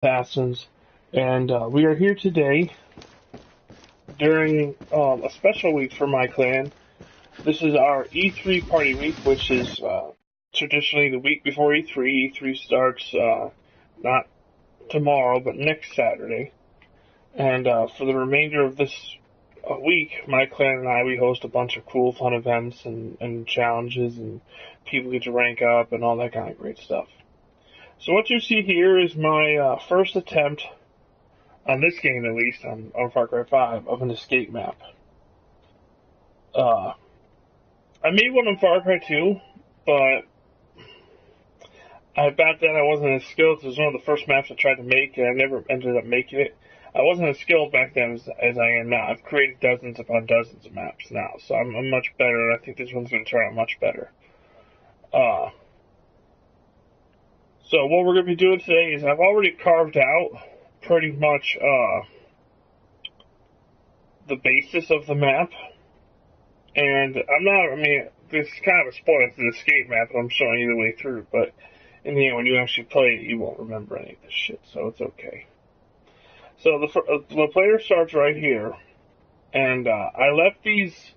Assassins, and we are here today during a special week for my clan. This is our E3 party week, which is traditionally the week before E3. E3 starts not tomorrow, but next Saturday. And for the remainder of this week, my clan and we host a bunch of cool, fun events and challenges, and people get to rank up and all that kind of great stuff. So what you see here is my first attempt, on this game at least, on Far Cry 5, of an escape map. I made one on Far Cry 2, but back then I wasn't as skilled. It was one of the first maps I tried to make, and I never ended up making it. I wasn't as skilled back then as I am now. I've created dozens upon dozens of maps now, so I'm much better, and I think this one's going to turn out much better. So what we're going to be doing today is I've already carved out pretty much the basis of the map. And this is kind of a spoiler. It's an escape map that I'm showing you the way through. But in the end, when you actually play it, you won't remember any of this shit. So it's okay. So the player starts right here. And I left these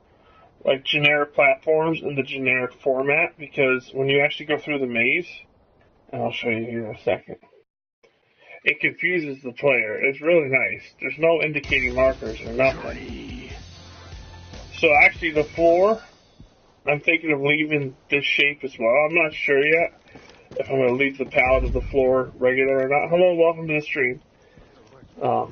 like generic platforms in the generic format because when you actually go through the maze, and I'll show you here in a second, it confuses the player. It's really nice. There's no indicating markers or nothing. So actually the floor, I'm thinking of leaving this shape as well. I'm not sure yet if I'm going to leave the palette of the floor regular or not. Hello, welcome to the stream. Throughout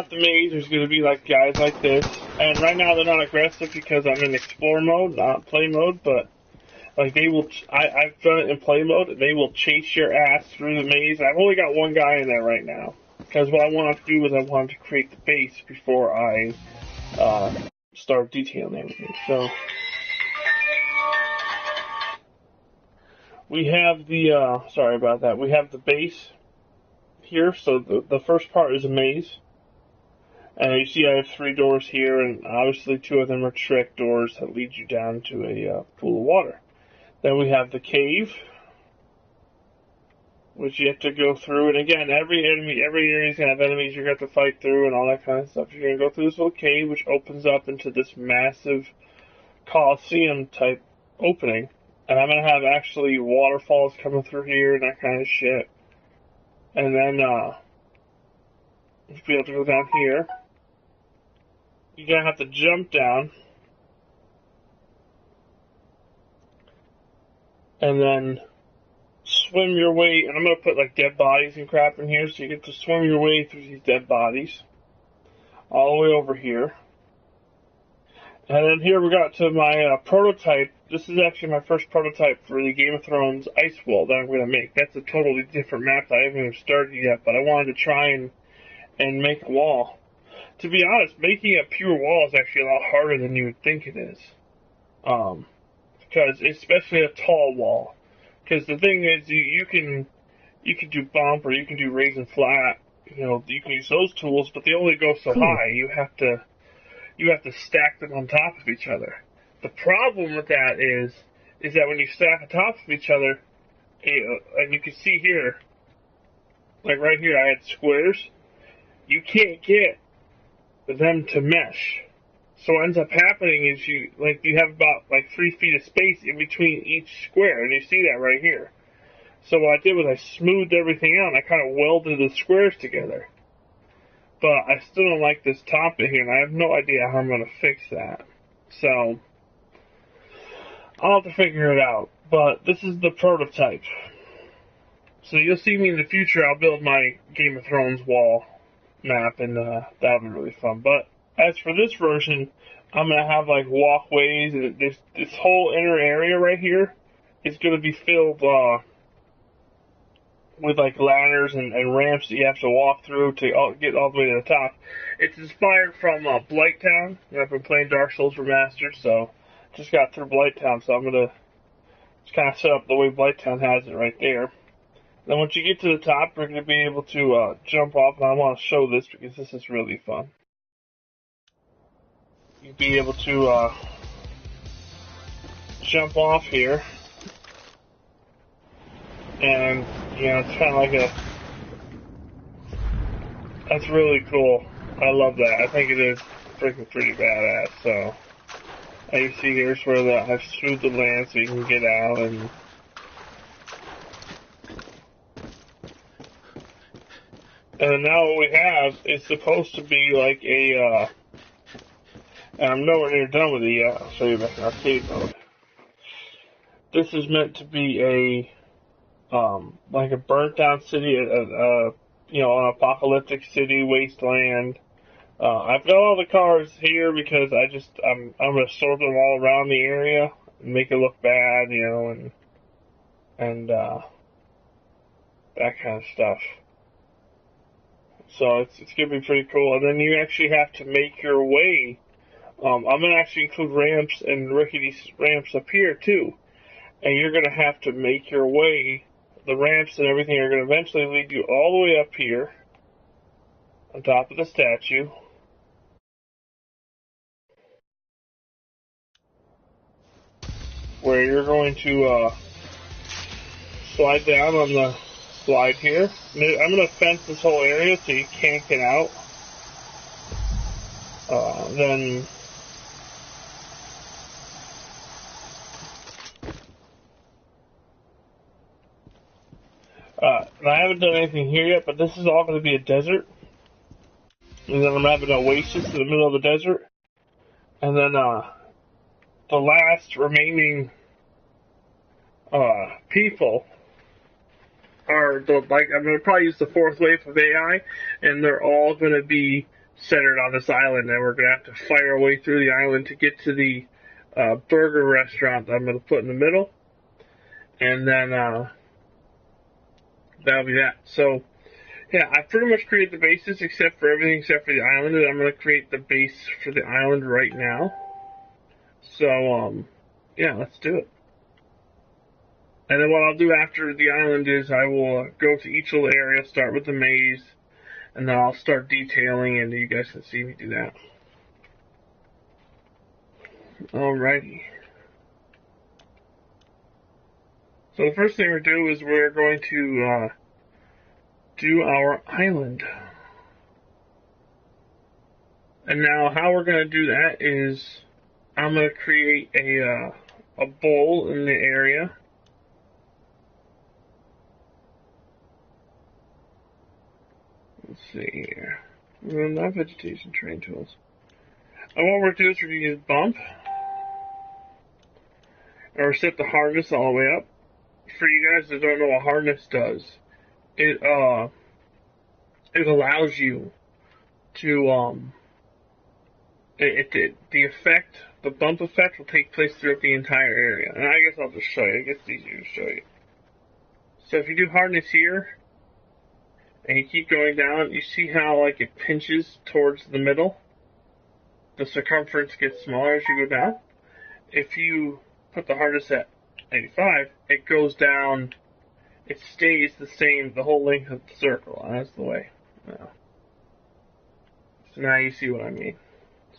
the maze, there's going to be like guys like this. And right now they're not aggressive because I'm in explore mode, not play mode, but like they will, I've done it in play mode, and they will chase your ass through the maze. I've only got one guy in there right now, because what I wanted to do was I wanted to create the base before I start detailing everything. So we have the, sorry about that, we have the base here. So the first part is a maze. And you see I have 3 doors here, and obviously 2 of them are trick doors that lead you down to a pool of water. Then we have the cave, which you have to go through. And again, every area is going to have enemies you're going to have to fight through and all that kind of stuff. You're going to go through this little cave, which opens up into this massive Coliseum type opening. And I'm going to have actually waterfalls coming through here and that kind of shit. And then, you'll be able to go down here. You're going to have to jump down. And then swim your way, and I'm going to put like dead bodies and crap in here, so you get to swim your way through these dead bodies, all the way over here. And then here we got to my prototype. This is actually my first prototype for the Game of Thrones ice wall that I'm going to make. That's a totally different map that I haven't even started yet, but I wanted to try and make a wall. To be honest, making a pure wall is actually a lot harder than you would think it is. Because especially a tall wall. Because the thing is, you can do bump or you can do raise and flat. You know, you can use those tools, but they only go so high. You have to stack them on top of each other. The problem with that is that when you stack on top of each other, and you can see here, like right here, I had squares. You can't get them to mesh. So what ends up happening is you have about like 3 feet of space in between each square, and you see that right here. So what I did was I smoothed everything out, and I kind of welded the squares together. But I still don't like this top bit here, and I have no idea how I'm going to fix that. So I'll have to figure it out. But this is the prototype. So you'll see me in the future. I'll build my Game of Thrones wall map, and that'll be really fun. But as for this version, I'm going to have like walkways, and this whole inner area right here is going to be filled with like ladders and ramps that you have to walk through to get all the way to the top. It's inspired from Blighttown. I've been playing Dark Souls Remastered, so just got through Blighttown, so I'm going to just kind of set up the way Blighttown has it right there. Then once you get to the top, you're going to be able to jump off, and I want to show this because this is really fun. You'll be able to jump off here And, you know, it's kind of like that's really cool. I love that. I think it is freaking pretty badass, so. You see here's where I've smoothed the land so you can get out, and now what we have is supposed to be like and I'm nowhere near done with it yet. I'll show you back in arcade mode. This is meant to be like a burnt down city, you know, an apocalyptic city, wasteland. I've got all the cars here because I'm gonna sort them all around the area and make it look bad, you know, and that kind of stuff. So it's gonna be pretty cool. And then you actually have to make your way. I'm gonna actually include ramps and rickety ramps up here too, and you're gonna have to make your way. The ramps and everything are gonna eventually lead you all the way up here on top of the statue. Where you're going to slide down on the slide here. I'm going to fence this whole area so you can't get out. Then I haven't done anything here yet, but this is all going to be a desert. And then I'm having an oasis in the middle of the desert. And then the last remaining people are I'm going to probably use the fourth wave of AI, and they're all going to be centered on this island, and we're going to have to fight our way through the island to get to the burger restaurant that I'm going to put in the middle, and then that'll be that. So, yeah, I pretty much created the bases except for everything except for the island, and I'm going to create the base for the island right now. So, yeah, let's do it. And then what I'll do after the island is I will go to each little area, start with the maze, and then I'll start detailing, and you guys can see me do that. Alrighty. So the first thing we're going to do is we're going to do our island. And now how we're going to do that is I'm going to create a bowl in the area. Let's see here. We're not vegetation terrain tools. And what we're going to do is we're going to use bump. Or set the hardness all the way up. For you guys that don't know what hardness does, it allows you to the bump effect will take place throughout the entire area. And I guess I'll just show you. I guess it's easier to show you. So if you do hardness here, and you keep going down, you see how like it pinches towards the middle? The circumference gets smaller as you go down. If you put the hardness at 85, it goes down, it stays the same the whole length of the circle. That's the way. No. So now you see what I mean.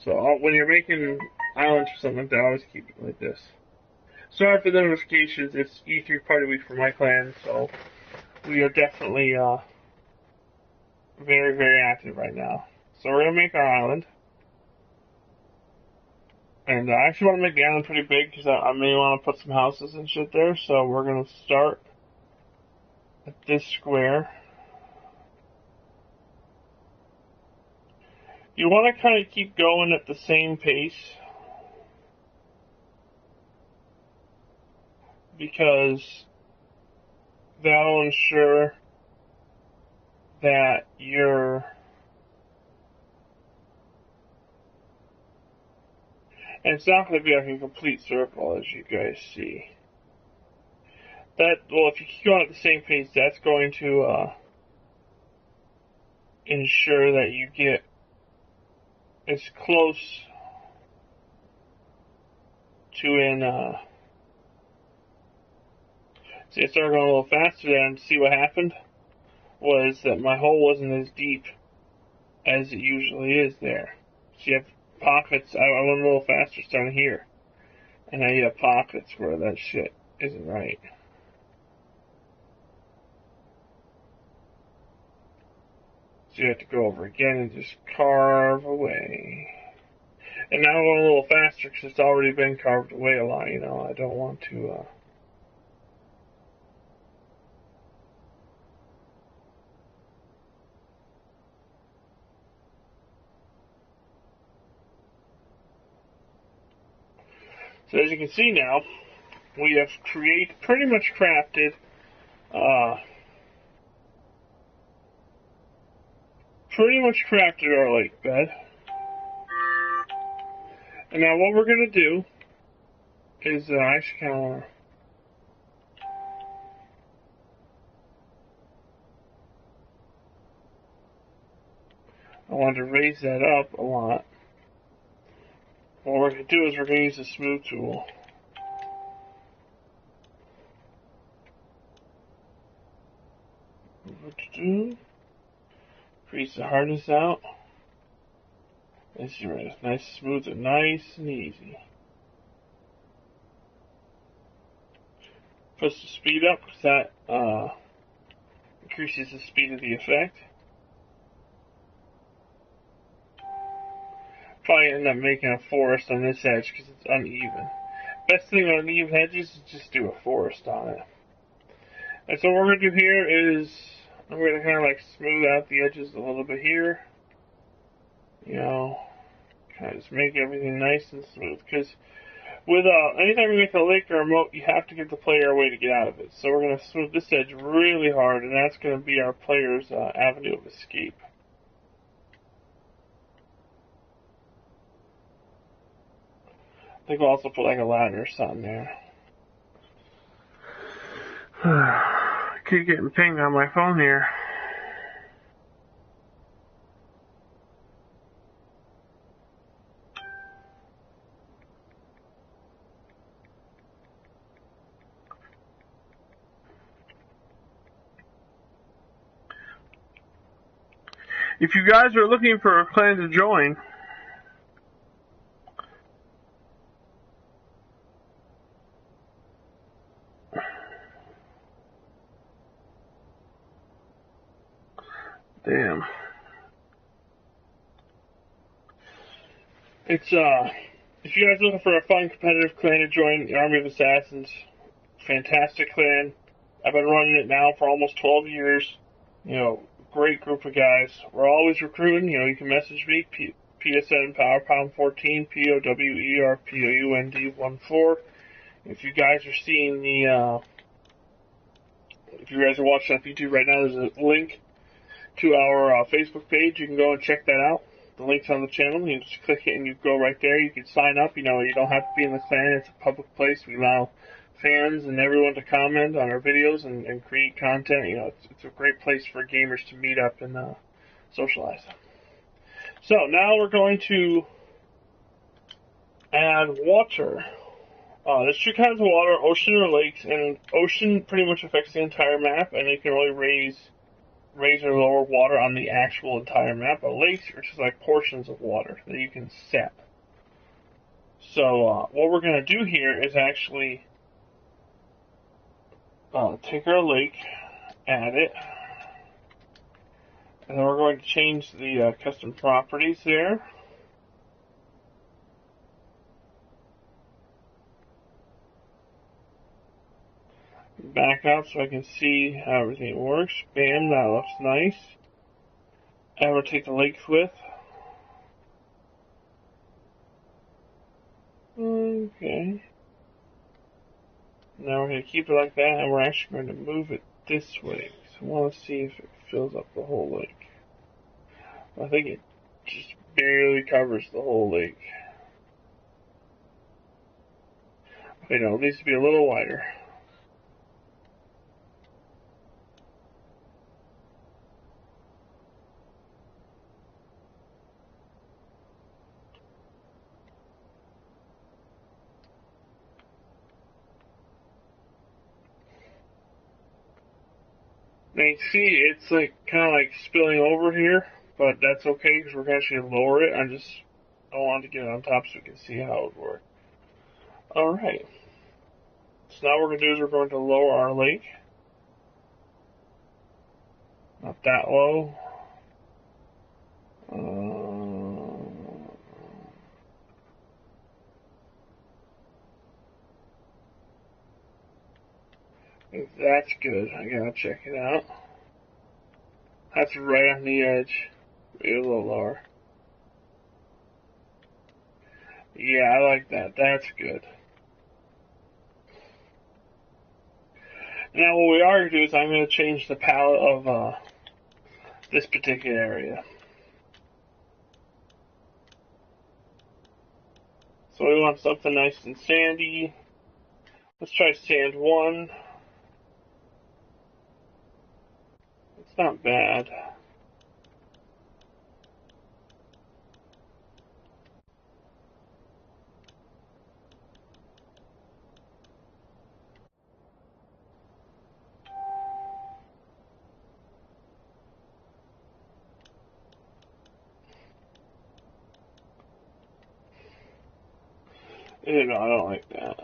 So when you're making islands or something like that, I always keep it like this. Sorry for the notifications, it's E3 Party Week for my clan, so we are definitely very, very active right now. So we're going to make our island. And I actually want to make the island pretty big because I may want to put some houses and shit there. So we're going to start at this square. You want to kind of keep going at the same pace, because that'll ensure that and it's not going to be like a complete circle, as you guys see. If you keep going at the same pace, that's going to ensure that you get as close to see, it started going a little faster there, and see what happened was that my hole wasn't as deep as it usually is there. So you have pockets. I went a little faster starting here, and now you have pockets where that shit isn't right. do have to go over again and just carve away. And now I'm going a little faster because it's already been carved away a lot, you know. I don't want to, So as you can see now, we have pretty much crafted, our lake bed. And now what we're going to do is, actually kind of I want to raise that up a lot. What we're going to do is we're going to use the smooth tool. What to do? Increase the hardness out. Let's see, right, it's nice, smooth, and nice and easy. Push the speed up because that increases the speed of the effect. Probably end up making a forest on this edge because it's uneven. Best thing on uneven edges is just do a forest on it. And so what we're going to do here is I'm going to kind of like smooth out the edges a little bit here. You know, kind of just make everything nice and smooth. Because with anytime you make a lake or a moat, you have to give the player a way to get out of it. So we're going to smooth this edge really hard, and that's going to be our player's avenue of escape. I think we'll also put like a ladder or something there. Keep getting pinged on my phone here. If you guys are looking for a clan to join, damn. It's, if you guys are looking for a fun competitive clan to join, the Army of Assassins, fantastic clan. I've been running it now for almost 12 years. You know, great group of guys. We're always recruiting. You know, you can message me, PSN PowerPound 14, POWERPOUND 14. If you guys are seeing the, if you guys are watching on YouTube right now, there's a link to our Facebook page. You can go and check that out. The link's on the channel. You just click it and you go right there. You can sign up. You know, you don't have to be in the clan. It's a public place. We allow fans and everyone to comment on our videos and create content. You know, it's a great place for gamers to meet up and socialize. So now we're going to add water. There's two kinds of water, ocean or lakes, and ocean pretty much affects the entire map, and it can really raise or lower water on the actual entire map. But lakes are just like portions of water that you can set. So what we're going to do here is actually take our lake, add it, and then we're going to change the custom properties there. Back up so I can see how everything works. Bam, that looks nice. And we'll take the lake's width. Okay. Now we're going to keep it like that, and we're actually going to move it this way. So I want to see if it fills up the whole lake. I think it just barely covers the whole lake. Okay, no, it needs to be a little wider. Now you see it's like kind of like spilling over here, but that's okay because we're going to actually lower it. I want to get it on top so we can see how it would work. Alright. So now what we're going to do is we're going to lower our lake. Not that low. That's good. I gotta check it out. That's right on the edge. Maybe a little lower. Yeah, I like that. That's good. Now what we are going to do is I'm going to change the palette of this particular area. So we want something nice and sandy. Let's try sand 1. It's not bad. No, I don't like that.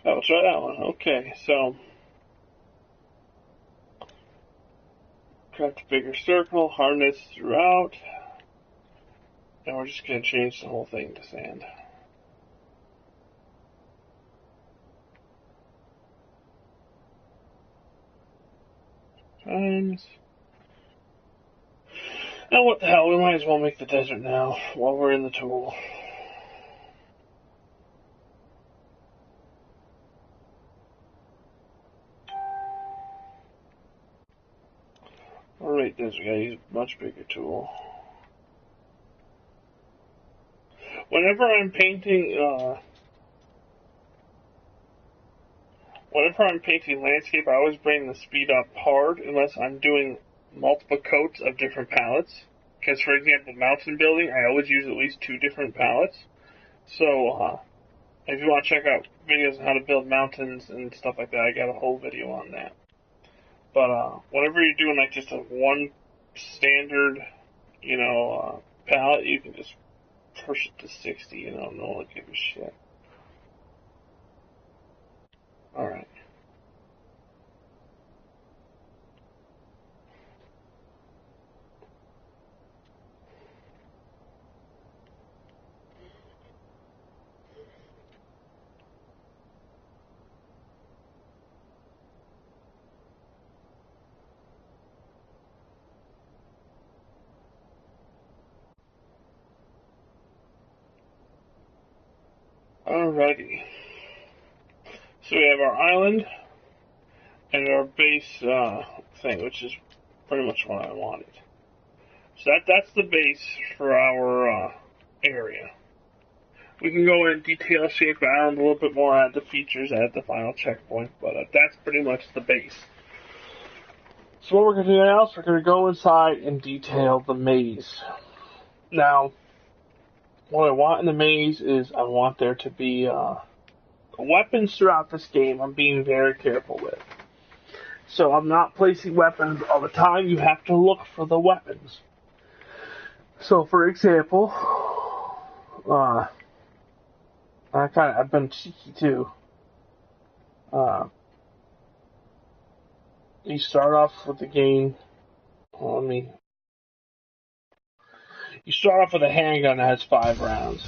Oh, let's try that one. Okay, so craft a bigger circle, harness throughout, and we're just going to change the whole thing to sand. Times. Now what the hell, we might as well make the desert now, while we're in the tool. Alright, desert, we gotta use a much bigger tool. Whenever I'm painting landscape, I always bring the speed up hard unless I'm doing multiple coats of different palettes. Because, for example, mountain building, I always use at least 2 different palettes. So, if you want to check out videos on how to build mountains and stuff like that, I got a whole video on that. But, whenever you're doing like just a one standard, palette, you can just push it to 60, no one gives a shit. Alright. Alrighty. So we have our island and our base thing, which is pretty much what I wanted. So that's the base for our area. We can go in detail, shape island a little bit more, add the features at the final checkpoint, but that's pretty much the base. So what we're going to do now is we're going to go inside and detail the maze. Now, what I want in the maze is I want there to be weapons throughout this game. I'm being very careful with. So I'm not placing weapons all the time. You have to look for the weapons. So for example, I've been cheeky too. You start off with the game. You start off with a handgun that has 5 rounds.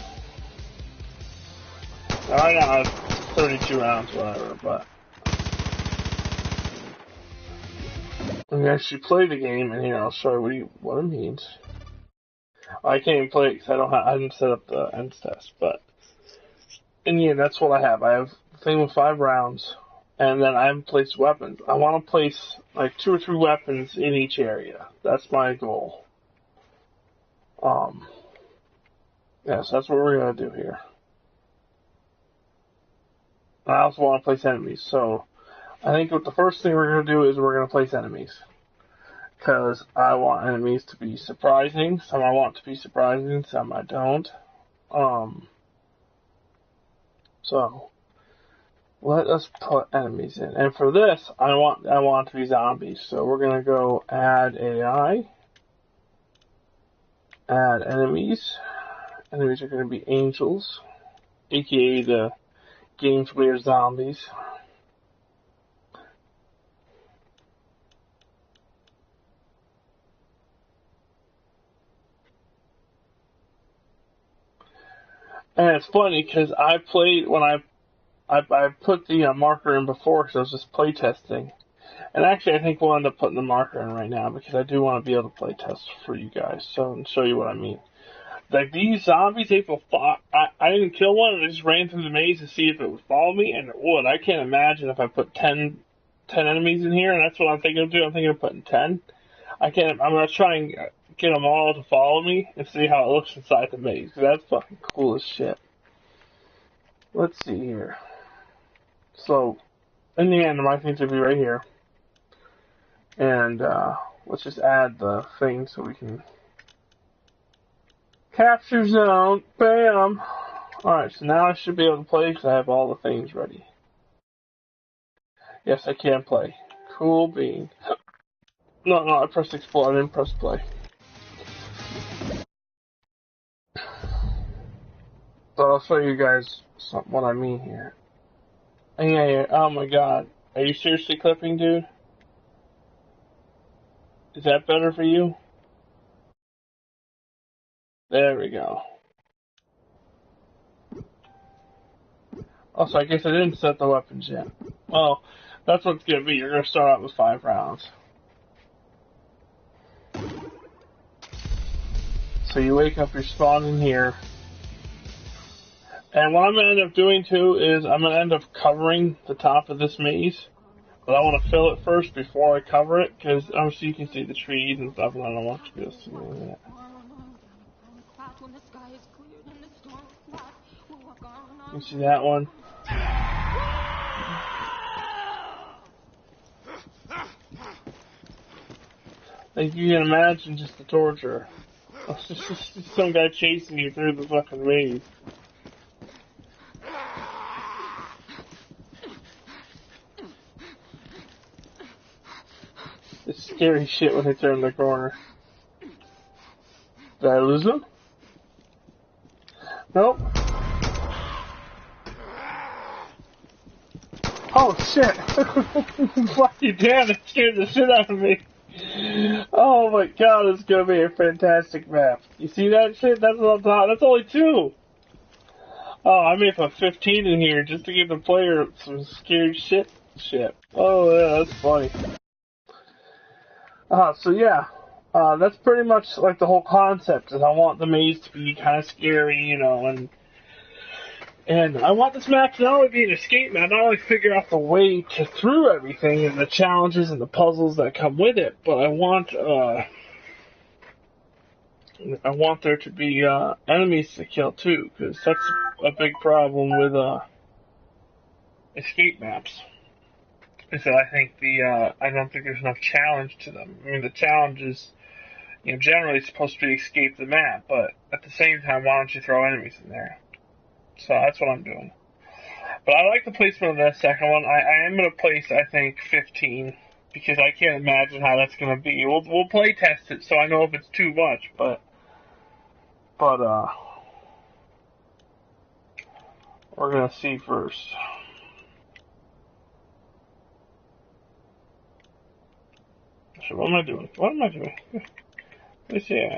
Now, right now I have 32 rounds, whatever, but when you actually play the game, and here I'll show you what it means. I can't even play it because I haven't set up the ends test, but in the end, that's what I have. I have the thing with 5 rounds, and then I haven't placed weapons. I want to place like 2 or 3 weapons in each area. That's my goal. Yes, that's what we're gonna do here. I also want to place enemies, so I think what the first thing we're gonna do is we're gonna place enemies. Because I want enemies to be surprising. Some I want to be surprising, some I don't. So let us put enemies in. And for this, I want to be zombies. So we're gonna go add AI. Add enemies. Enemies are gonna be angels, aka the game's weird zombies. And it's funny because I played when I put the marker in before because I was just play testing. And actually, I think we'll end up putting the marker in right now because I do want to be able to play test for you guys. So, and show you what I mean. Like, these zombies, they will follow. I didn't kill one, and I just ran through the maze to see if it would follow me, and it would. I can't imagine if I put 10 enemies in here, and that's what I'm thinking of doing. I'm thinking of putting 10. I'm going to try and get them all to follow me and see how it looks inside the maze. That's fucking cool as shit. Let's see here. So, in the end, my things will be right here. And, let's just add the thing so we can... Capture zone. Bam. Alright, so now I should be able to play because I have all the things ready. Yes, I can play. Cool bean. No, I pressed explore. I didn't press play. So I'll show you guys what I mean here. Yeah, oh my god. Are you seriously clipping, dude? Is that better for you? There we go. Also, I guess I didn't set the weapons yet. Well, that's what it's gonna be. You're gonna start out with 5 rounds. So you wake up, you're spawning here. And what I'm gonna end up doing too is I'm gonna end up covering the top of this maze. But I want to fill it first before I cover it, because obviously you can see the trees and stuff, and I don't want you to be able to see any of that. You see that one? Like, you can imagine just the torture. It's just some guy chasing you through the fucking maze. It's scary shit when they turn the corner. Did I lose him? Nope. Oh shit! Fuck you, damn, it scared the shit out of me. Oh my god, it's gonna be a fantastic map. You see that shit? That's on top. That's only 2. Oh, I may put 15 in here just to give the player some scary shit. Oh yeah, that's funny. So yeah, that's pretty much like the whole concept. Is I want the maze to be kind of scary, you know, and I want this map to not only be an escape map, not only figure out the way through everything and the challenges and the puzzles that come with it, but I want there to be enemies to kill too, because that's a big problem with escape maps. Is that I think I don't think there's enough challenge to them. I mean, the challenge is, you know, generally supposed to be escape the map, but at the same time, why don't you throw enemies in there? So that's what I'm doing. But I like the placement of that second one. I am going to place, I think, 15, because I can't imagine how that's going to be. We'll play test it, so I know if it's too much, but we're going to see first. So what am I doing? Let's see.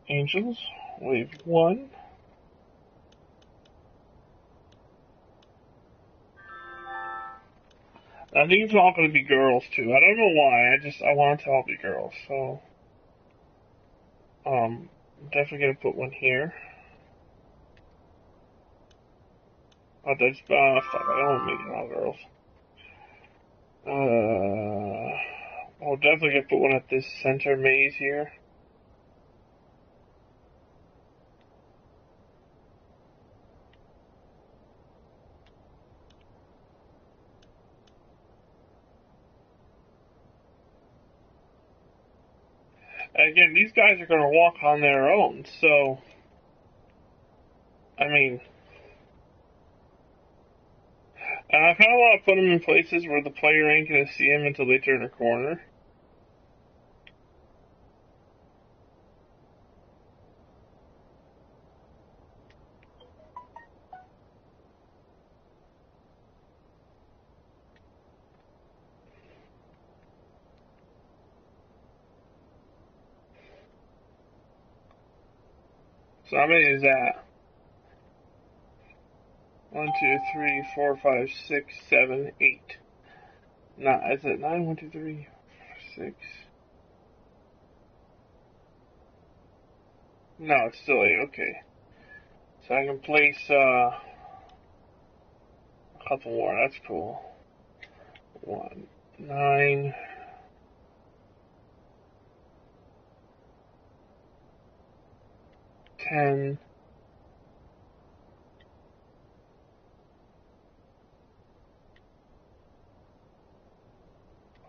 Angels, wave 1. I think it's all going to be girls too. I don't know why. I want it to all be girls. So, definitely going to put one here. Oh, that's fuck. I don't want to make it all girls. I'll definitely going to put one at this center maze here. Again, these guys are going to walk on their own, so, I mean, I kind of want to put them in places where the player ain't going to see them until they turn a corner. So how many is that? 1, 2, 3, 4, 5, 6, 7, 8. Not, is it 9? 1, 2, 3, 4, 6. No, it's still 8. Okay. So I can place a couple more. That's cool. 1, 9. 10.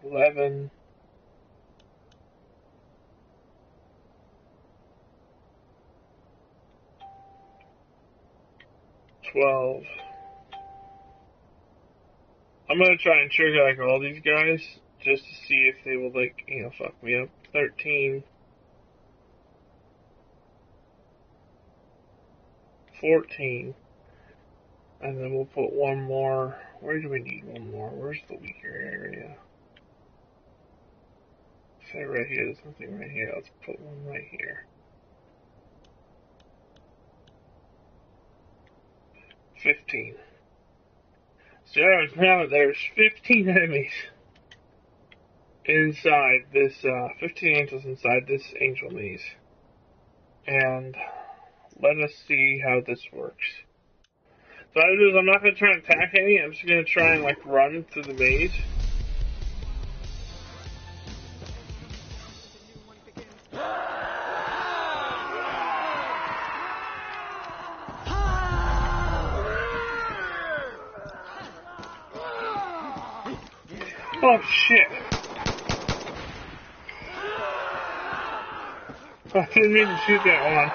11. 12. I'm gonna try and trigger like all these guys just to see if they will like, fuck me up. 13. 14. And then we'll put one more. Where do we need one more? Where's the weaker area? Say right here, there's nothing right here. Let's put one right here. 15. So now there's 15 enemies inside this, 15 angels inside this angel maze. And let us see how this works. So what I do is I'm not going to try and attack any, I'm just going to try and like run through the maze. Oh shit! I didn't mean to shoot that one.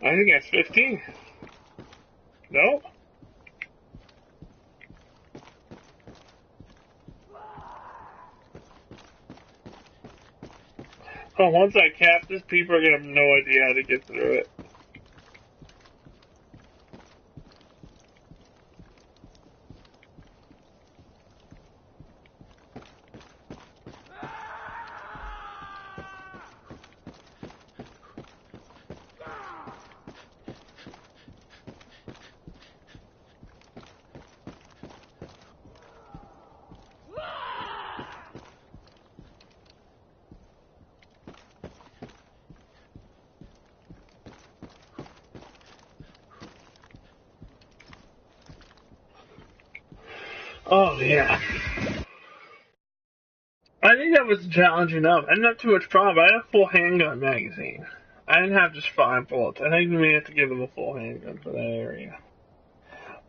I think that's 15. No? Oh, once I cap this, people are gonna have no idea how to get through it. Oh, yeah. I think that was challenging enough. I didn't have too much problem. I had a full handgun magazine. I didn't have just 5 bullets. I think we may have to give them a full handgun for that area.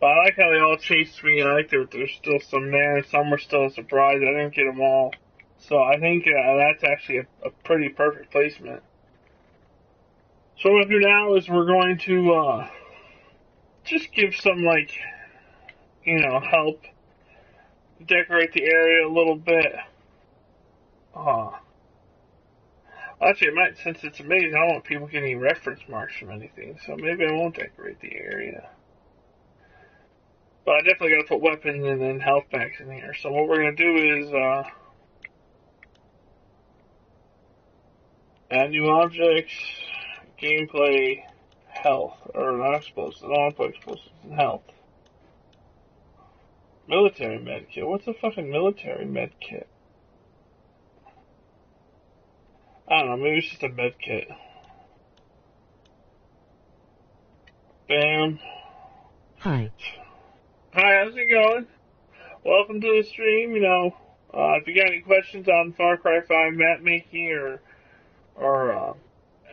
But I like how they all chased me. I like that there's still some there. Some were still a surprise. I didn't get them all. So I think that's actually a pretty perfect placement. So what we'll do now is we're going to just give some, like, you know, help decorate the area a little bit. Actually, it might, since it's amazing, I don't want people getting reference marks from anything, so maybe I won't decorate the area. But I definitely gotta put weapons and then health packs in here. So what we're gonna do is, add new objects, gameplay, health, or not explosives, I don't want to put explosives in health. Military med kit, what's a fucking military med kit? I don't know, maybe it's just a med kit. Bam. Hi. Hi, how's it going? Welcome to the stream, you know, if you got any questions on Far Cry 5 map making or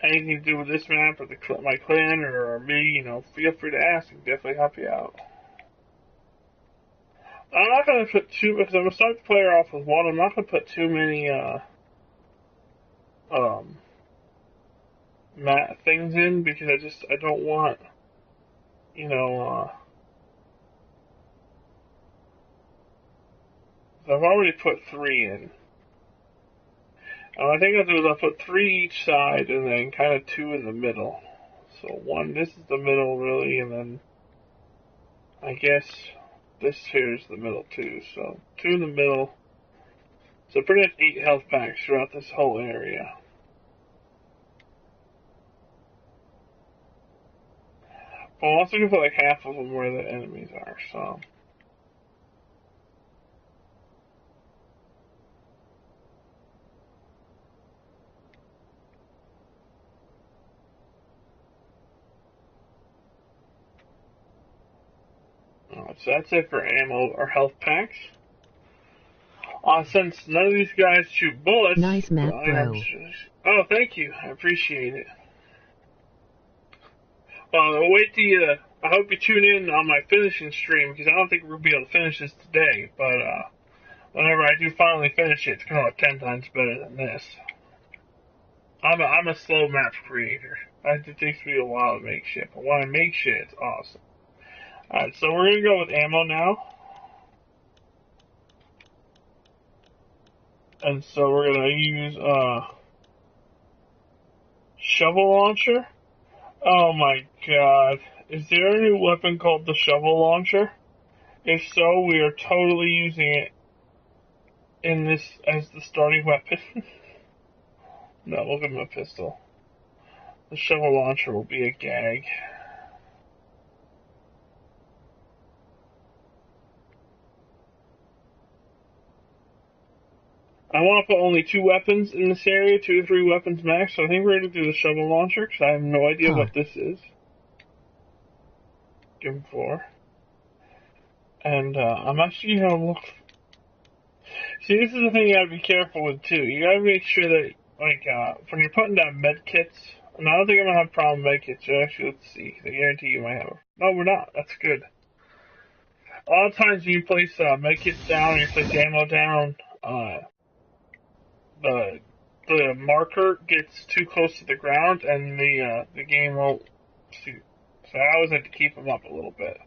anything to do with this map or my clan or me, you know, feel free to ask. I can definitely help you out. I'm not going to put two, because I'm going to start the player off with one. I'm not going to put too many, things in, because I don't want, you know, so I've already put 3 in. And what I think I'll do is I'll put 3 each side and then kind of 2 in the middle. So 1, this is the middle really, and then I guess this here is the middle too. So 2 in the middle. So pretty much 8 health packs throughout this whole area. Well, I'm also going to put like half of them where the enemies are, so. So that's it for ammo or health packs. Since none of these guys shoot bullets... Nice map, bro. Oh, thank you. I appreciate it. Well, wait till you... I hope you tune in on my finishing stream, because I don't think we'll be able to finish this today, but whenever I do finally finish it, it's going to look 10 times better than this. I'm a slow map creator. It takes me a while to make shit, but when I make shit, it's awesome. Alright, so we're going to go with ammo now. And so we're going to use shovel launcher. Oh my god. Is there a new weapon called the shovel launcher? If so, we are totally using it in this as the starting weapon. No, we'll give him a pistol. The shovel launcher will be a gag. I want to put only 2 weapons in this area, 2 to 3 weapons max, so I think we're going to do the shovel launcher, because I have no idea what this is. Give him 4. And, I'm actually going to look... See, this is the thing you gotta be careful with, too. You gotta make sure that, like, when you're putting down med kits, and I don't think I'm gonna have a problem with med kits, so actually, let's see. I guarantee you might have. No, we're not. That's good. A lot of times when you place, med kits down, or you place ammo down, the marker gets too close to the ground, and the game won't see. So I always have to keep them up a little bit.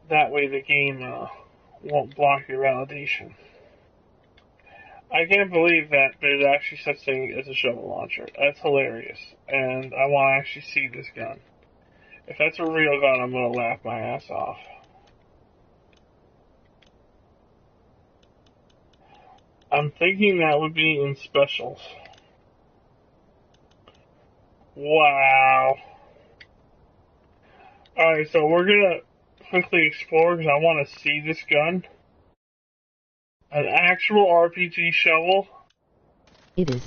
That way the game won't block your validation. I can't believe that there's actually such thing as a shovel launcher. That's hilarious, and I want to actually see this gun. If that's a real gun, I'm gonna laugh my ass off. I'm thinking that would be in specials. Wow. Alright, so we're gonna quickly explore because I want to see this gun. An actual RPG shovel. It is.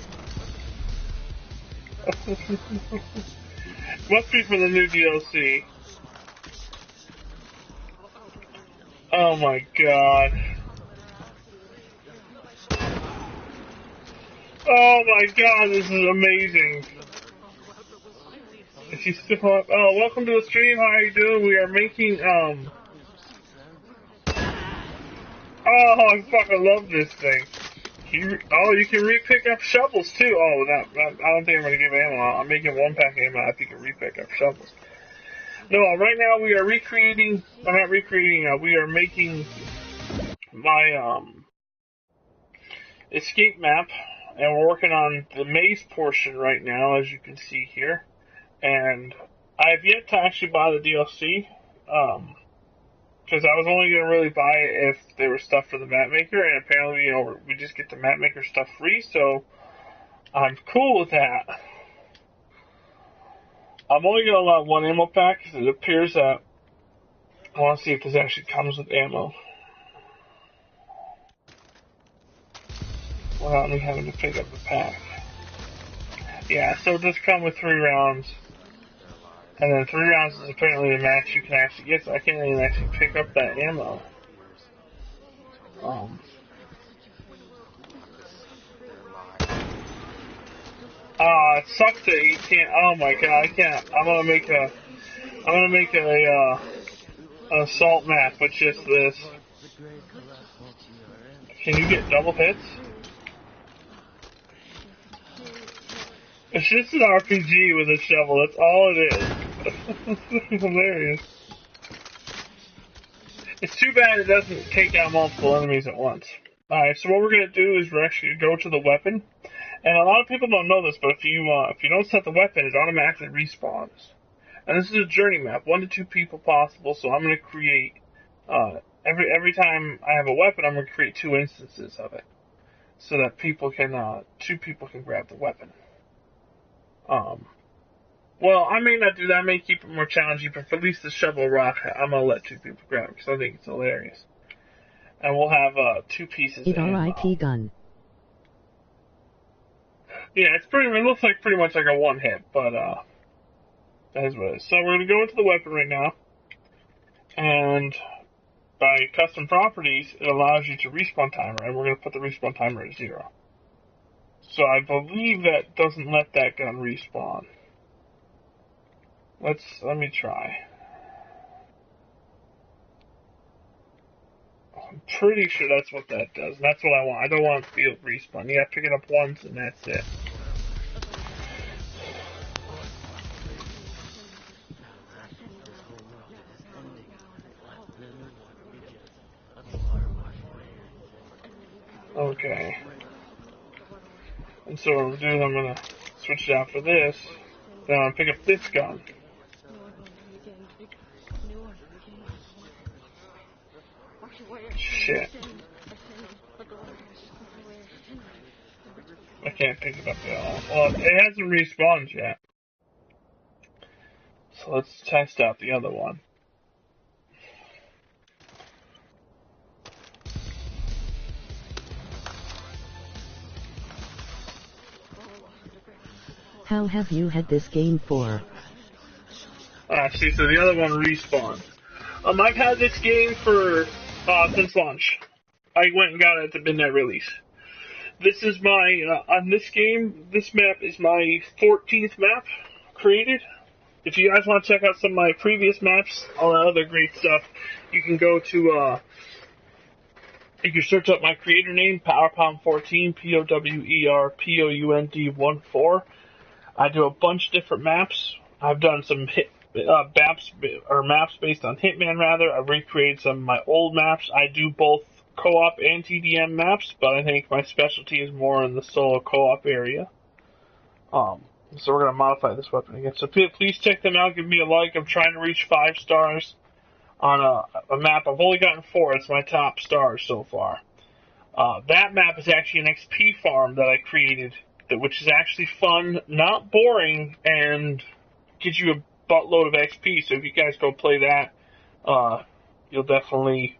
Must be for the new DLC. Oh my god. Oh my god, this is amazing. Is he still up? Oh, welcome to the stream, how are you doing? We are making, Oh, I fucking love this thing. You can re-pick up shovels too. Oh, I don't think I'm going to give ammo. I'm making 1-pack ammo. I think you can re-pick up shovels. No, right now we are recreating. I'm not recreating. We are making my escape map, and we're working on the maze portion right now, as you can see here. And I have yet to actually buy the DLC. Because I was only going to really buy it if there was stuff for the Mapmaker, and apparently, we just get the Mapmaker stuff free, so I'm cool with that. I'm only going to allow 1 ammo pack, because it appears that I want to see if this actually comes with ammo. Without me having to pick up the pack. Yeah, so it does come with 3 rounds. And then 3 rounds is apparently the max you can actually get, so I can't even actually pick up that ammo. It sucks that you can't. Oh my god, I can't. I'm gonna make an assault map with just this. Can you get double hits? It's just an RPG with a shovel, that's all it is. It's hilarious. It's too bad it doesn't take down multiple enemies at once. Alright, so what we're going to do is we're actually going to go to the weapon. And a lot of people don't know this, but if you don't set the weapon, it automatically respawns. And this is a journey map, 1 to 2 people possible, so I'm going to create, every time I have a weapon, I'm going to create 2 instances of it. So that 2 people can grab the weapon. Well, I may not do that. I may keep it more challenging, but for at least the shovel rock, I'm gonna let 2 people grab it because I think it's hilarious. And we'll have 2 pieces. RIP gun. Yeah, it looks like pretty much like a 1-hit, but that is what it is. So we're gonna go into the weapon right now, and by custom properties, it allows you to respawn timer, and we're gonna put the respawn timer at 0. So I believe that doesn't let that gun respawn. Let me try. I'm pretty sure that's what that does. That's what I want. I don't want to be able to respawn. You have to pick it up once and that's it. Okay. And so what I'm doing, I'm gonna switch it out for this. Then I'm gonna pick up this gun. Shit. I can't pick it up at all. Well, it hasn't respawned yet. So let's test out the other one. How have you had this game for? See, so the other one respawned. I've had this game for, since launch. I went and got it at the midnight release. This is my, on this game, this map is my 14th map created. If you guys want to check out some of my previous maps, all that other great stuff, you can go to, you can search up my creator name, PowerPound14, POWERPOUND14. I do a bunch of different maps. I've done some maps based on Hitman, rather. I've recreated some of my old maps. I do both co-op and TDM maps, but I think my specialty is more in the solo co-op area. So we're going to modify this weapon again. So please check them out. Give me a like. I'm trying to reach 5 stars on a map. I've only gotten 4. It's my top stars so far. That map is actually an XP farm that I created, which is actually fun, not boring, and gives you a buttload of XP. So if you guys go play that, you'll definitely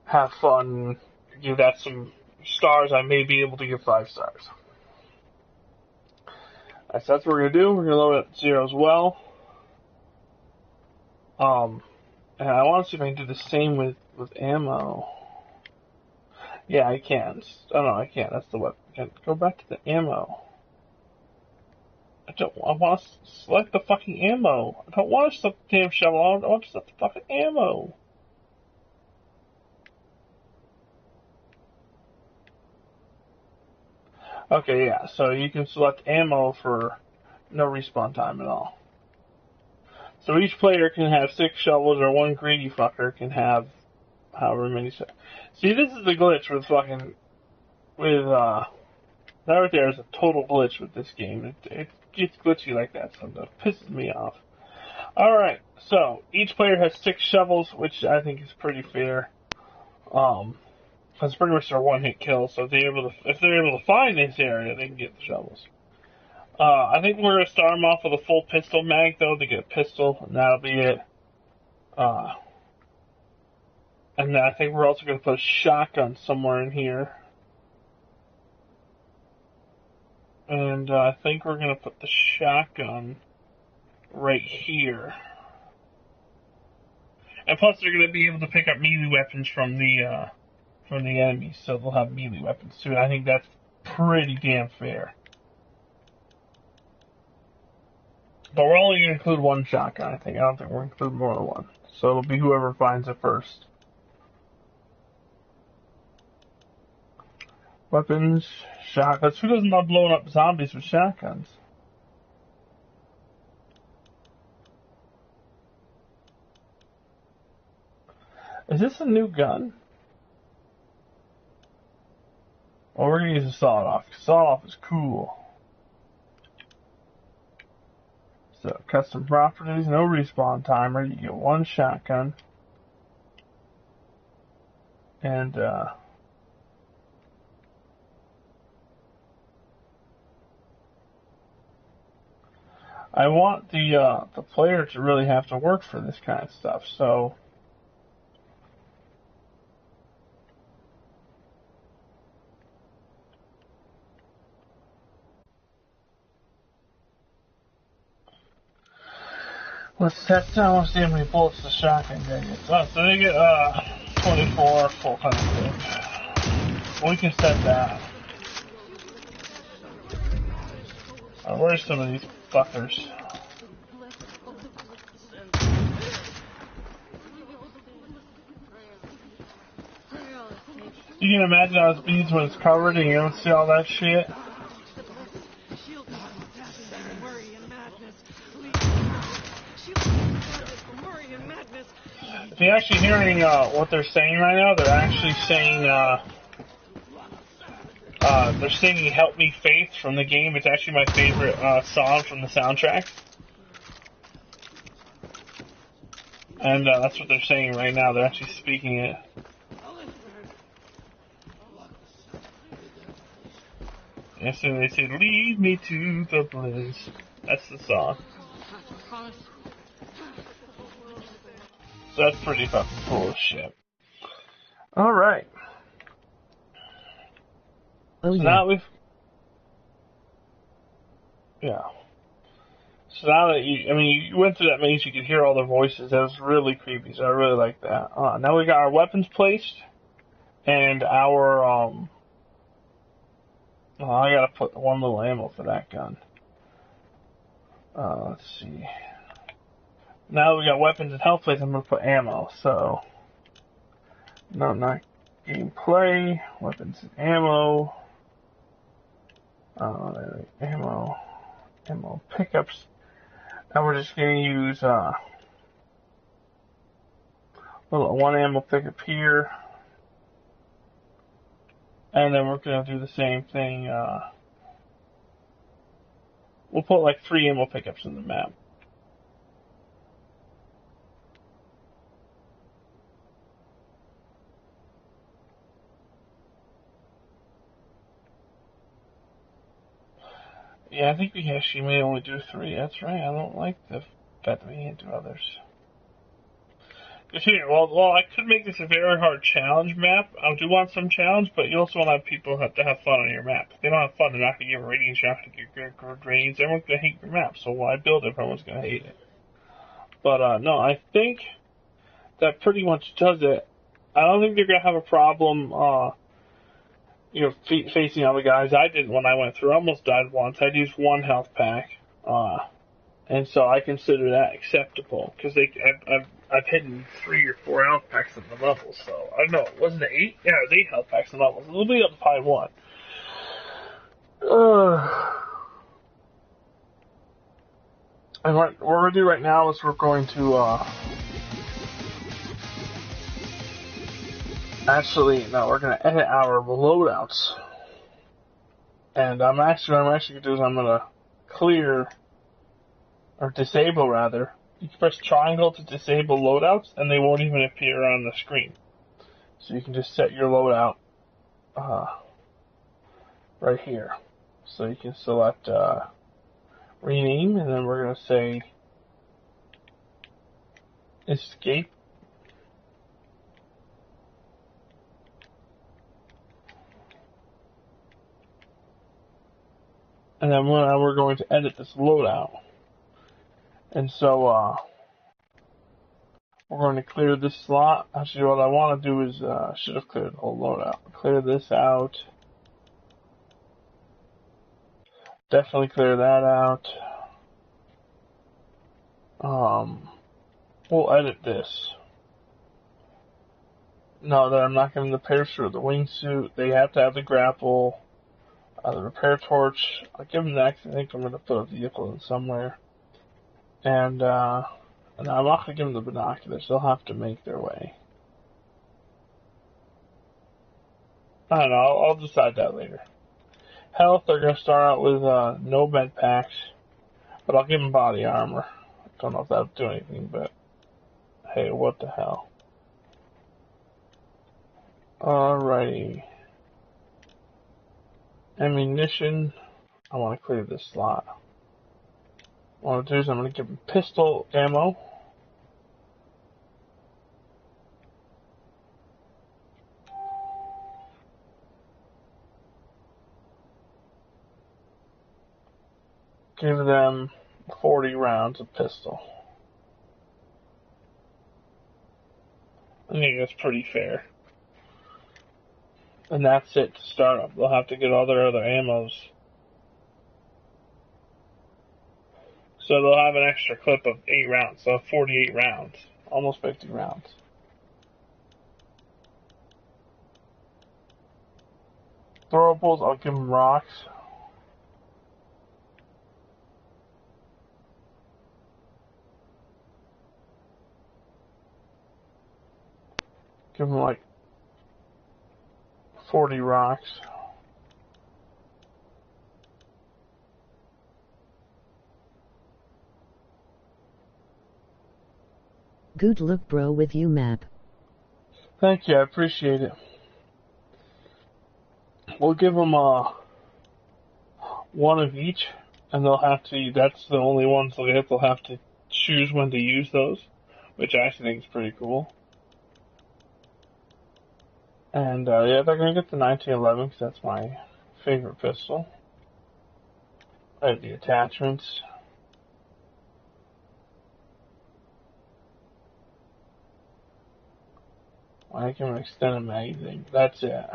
have fun. Give that some stars. I may be able to give 5 stars. Alright, so that's what we're going to do. We're going to load up 0 as well. And I want to see if I can do the same with ammo. Yeah, I can. Oh, no, I can't. That's the weapon. Go back to the ammo. I want to select the fucking ammo. I don't want to select the damn shovel. I want to select the fucking ammo. Okay, yeah, so you can select ammo for no respawn time at all. So each player can have 6 shovels, or one greedy fucker can have however many. See, this is the glitch with that right there is a total glitch with this game. It gets glitchy like that sometimes. It pisses me off. Alright, so each player has 6 shovels, which I think is pretty fair. That's pretty much their one-hit kill, so if they're able to find this area, they can get the shovels. I think we're going to start them off with a full pistol mag, though, to get a pistol, and that'll be it. And then I think we're also going to put a shotgun somewhere in here. And I think we're going to put the shotgun right here. And plus, they're going to be able to pick up melee weapons from the enemies, so they'll have melee weapons too. And I think that's pretty damn fair. But we're only going to include one shotgun, I think. I don't think we're going to include more than one. So it'll be whoever finds it first. Weapons, shotguns. Who doesn't love blowing up zombies with shotguns? Is this a new gun? Well, we're going to use a sawed-off. Sawed-off is cool. So, custom properties, no respawn timer. You get one shotgun. And, I want the player to really have to work for this kind of stuff, so... Let's test out, let's see how many bullets the shotgun guy gets. Oh, so they get, 24 full kind of thing. We can set that. Where's some of these fuckers? You can imagine how it beads when it's covered and you don't see all that shit. If you're actually hearing what they're saying right now, they're actually saying they're singing "Help Me Faith" from the game. It's actually my favorite song from the soundtrack. And that's what they're saying right now. They're actually speaking it. And so they say, "Lead me to the bliss." That's the song. So that's pretty fucking cool as shit. Alright. Oh, so yeah. now we've... Yeah. So now that you went through that maze, you could hear all the voices. That was really creepy, so I really like that. Now we got our weapons placed, and our, I gotta put one little ammo for that gun. Let's see. Now we got weapons and health plates, I'm gonna put ammo, so... No, not gameplay, weapons and ammo. Ammo pickups. Now we're just gonna use, one ammo pickup here. And then we're gonna do the same thing, we'll put like 3 ammo pickups in the map. Yeah, I think we actually may only do 3. That's right. I don't like the fact that we can't do others. Here, well, I could make this a very hard challenge map. I do want some challenge, but you also want to have people have to have fun on your map. If they don't have fun, they're not going to give ratings. You're not going to get good ratings. Everyone's going to hate your map. So why build it if everyone's going to hate it? But no, I think that pretty much does it. I don't think they're going to have a problem. Facing other guys. I didn't when I went through. I almost died once. I'd used 1 health pack, and so I consider that acceptable because I've hidden 3 or 4 health packs in the levels. So I don't know. Wasn't it 8? Yeah, it was 8 health packs in the levels. It'll be up to probably 1. And what we're going to do right now is we're going to, we're going to edit our loadouts. And what I'm actually going to do is I'm going to clear, or disable rather. You can press triangle to disable loadouts, and they won't even appear on the screen. So you can just set your loadout, right here. So you can select, rename, and then we're going to say escape. And then we're going to edit this loadout. And so, we're going to clear this slot. Actually, what I want to do is, should have cleared the whole loadout. Clear this out. Definitely clear that out. We'll edit this. No, that I'm not giving the parachute, the wingsuit. They have to have the grapple, the repair torch. I'll give them that 'cause I think I'm going to put a vehicle in somewhere. And I'm not going to give them the binoculars. They'll have to make their way. I don't know. I'll decide that later. Health, they're going to start out with no med packs, but I'll give them body armor. I don't know if that'll do anything, but hey, what the hell. Alrighty. Ammunition, I want to clear this slot. What I'm going to do is I'm going to give them pistol ammo. Give them 40 rounds of pistol. I think that's pretty fair. And that's it to start off. They'll have to get all their other ammos. So they'll have an extra clip of 8 rounds. So 48 rounds. Almost 50 rounds. Throwables, I'll give them rocks. Give them like 40 rocks. Good luck, bro, with you, Map. Thank you, I appreciate it. We'll give them one of each, and they'll have to, that's the only ones they'll get. They'll have to choose when to use those, which I actually think is pretty cool. And yeah, they're going to get the 1911 because that's my favorite pistol. I have the attachments. I can extend a magazine. That's it.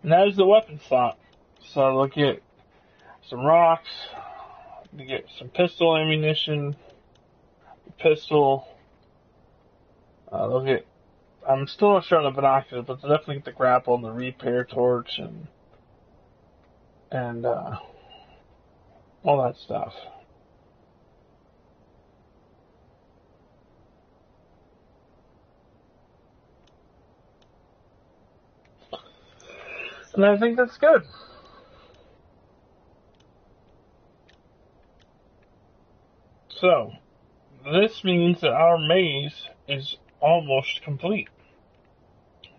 And that is the weapon slot. So they'll get some rocks, they get some pistol ammunition, pistol, they'll get, I'm still not sure on the binoculars, but they'll definitely get the grapple and the repair torch and all that stuff. And I think that's good. So, this means that our maze is almost complete.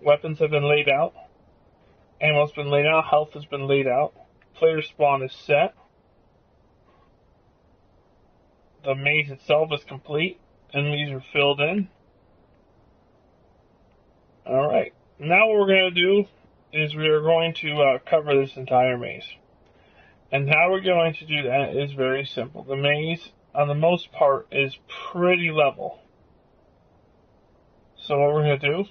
Weapons have been laid out. Ammo's been laid out. Health has been laid out. Player spawn is set. The maze itself is complete. Enemies are filled in. Alright. Now what we're going to do is we are going to cover this entire maze. And how we're going to do that is very simple. The maze, on the most part, is pretty level. So what we're going to do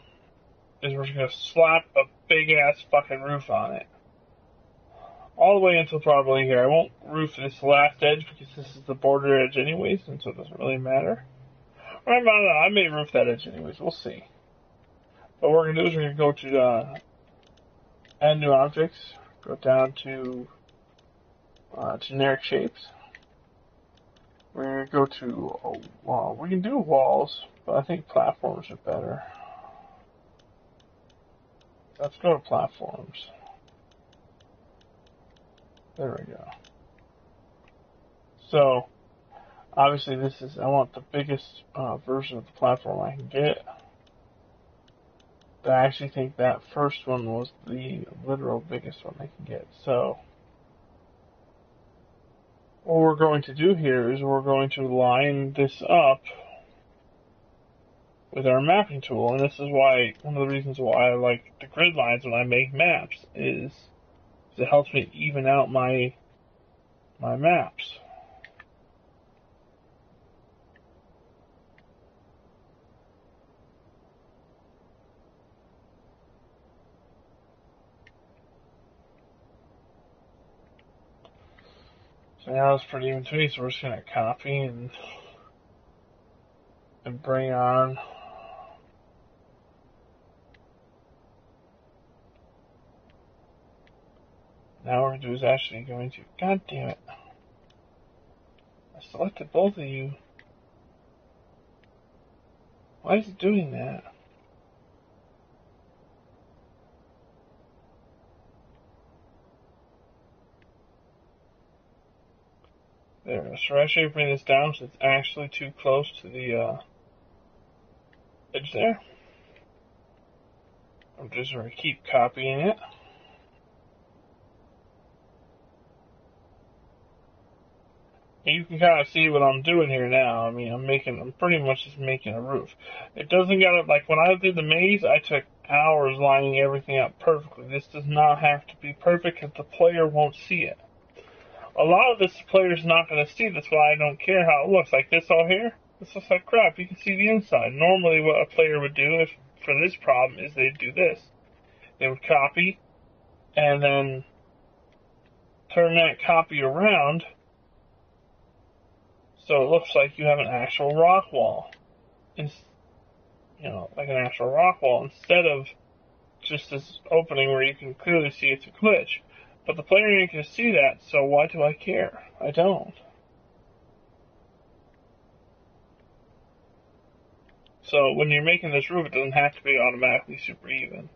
is we're going to slap a big-ass fucking roof on it. All the way until probably here. I won't roof this last edge because this is the border edge anyways, and so it doesn't really matter. Or I don't know, I may roof that edge anyways, we'll see. But what we're going to do is we're going to go to Add New Objects, go down to generic shapes. We're going to go to wall. We can do walls, but I think platforms are better. Let's go to platforms. There we go. So, obviously I want the biggest version of the platform I can get. But I actually think that first one was the literal biggest one I can get. So, what we're going to do here is we're going to line this up with our mapping tool. And this is why, one of the reasons why I like the grid lines when I make maps is it helps me even out my maps. So now it's pretty even to me, so we're just going to copy and bring on now what we're going to do is actually going to, god damn it, I selected both of you. Why is it doing that? There we go. So I should bring this down so it's actually too close to the edge there. I'm just going to keep copying it. And you can kind of see what I'm doing here now. I mean, I'm pretty much just making a roof. It doesn't got to, like when I did the maze, I took hours lining everything up perfectly. This does not have to be perfect because the player won't see it. A lot of this the player's not going to see. That's why I don't care how it looks. Like this all here, this looks like crap. You can see the inside. Normally what a player would do if for this problem is they'd do this. They would copy and then turn that copy around so it looks like you have an actual rock wall. It's, like an actual rock wall instead of just this opening where you can clearly see it's a glitch. But the player ain't going to see that, so why do I care? I don't. So when you're making this roof, it doesn't have to be automatically super even.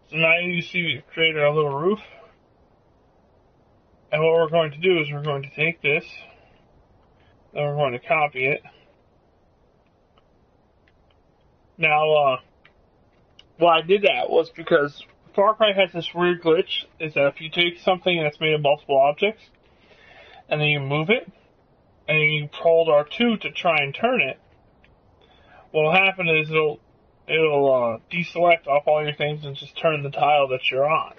So now you see we've created our little roof. And what we're going to do is we're going to take this, then we're going to copy it. Now, why I did that was because Far Cry has this weird glitch, is that if you take something that's made of multiple objects, and then you move it, and then you hold R2 to try and turn it, what'll happen is it'll deselect off all your things and just turn the tile that you're on.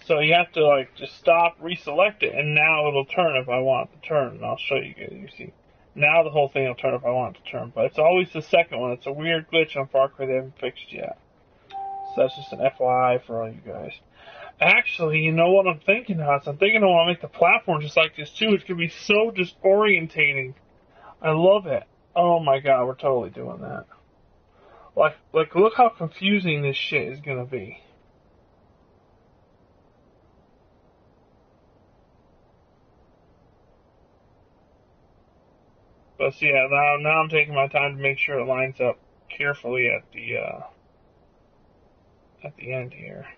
So you have to just stop, reselect it, and now it'll turn if I want it to turn. And I'll show you guys. You see, now the whole thing will turn if I want it to turn. But it's always the second one. It's a weird glitch on Far Cry they haven't fixed yet. So that's just an FYI for all you guys. Actually, you know what I'm thinking of? I'm thinking I want to make the platform just like this too. It's gonna be so disorientating. I love it. Oh my god, we're totally doing that. Like, look how confusing this shit is gonna be. But see, yeah, now I'm taking my time to make sure it lines up carefully at the end here.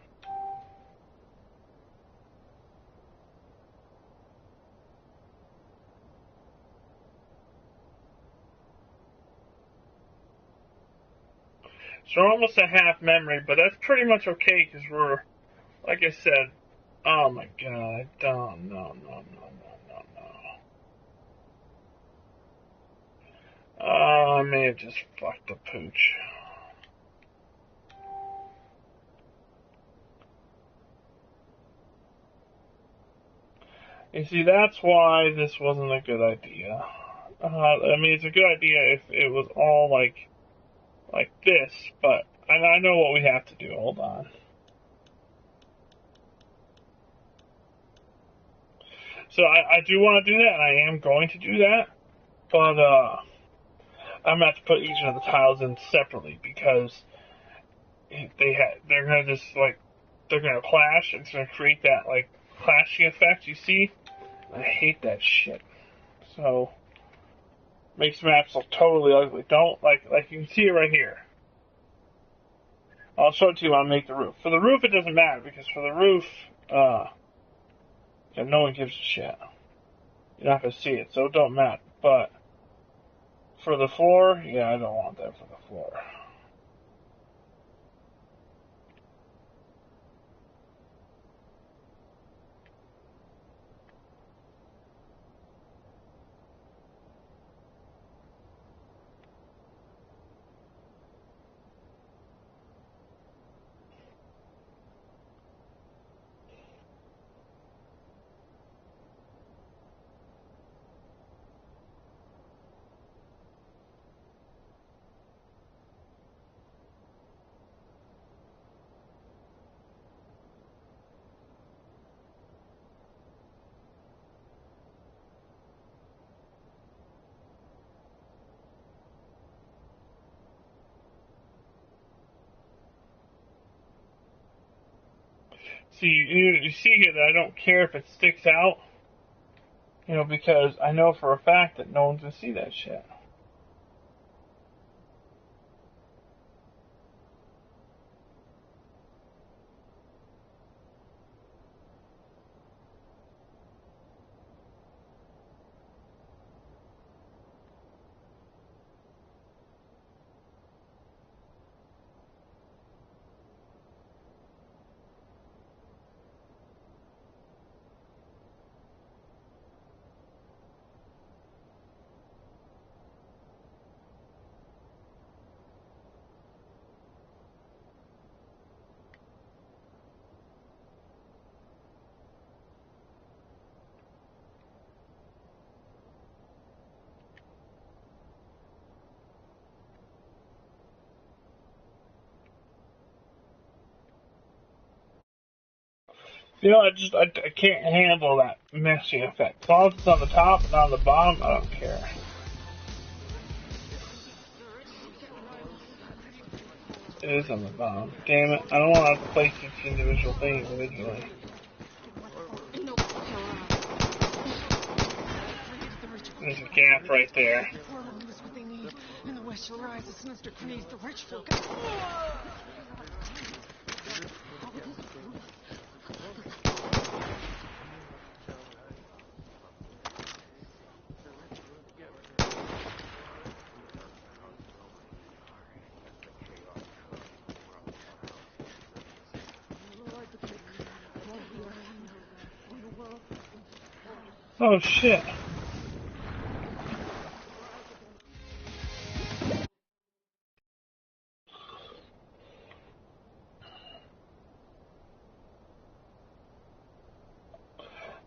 So we're almost at half memory, but that's pretty much okay because we're, like I said, oh my god, no. I may have just fucked the pooch. You see, that's why this wasn't a good idea. I mean, it's a good idea if it was all like this, but I know what we have to do. Hold on. So I do want to do that, and I am going to do that, but I'm gonna have to put each of the tiles in separately because they're gonna just they're gonna clash. It's gonna create that clashing effect. You see, I hate that shit. So makes maps look totally ugly. Don't like you can see it right here. I'll show it to you when I make the roof. For the roof, it doesn't matter because for the roof, no one gives a shit. You're not gonna see it, so it don't matter. But for the floor, yeah, I don't want that for the floor. See, you see here that I don't care if it sticks out, because I know for a fact that no one's gonna see that shit. I can't handle that meshing effect. As long as it's on the top and on the bottom, I don't care. It is on the bottom. Damn it, I don't want to place each individual thing individually. There's a gap right there. Oh shit.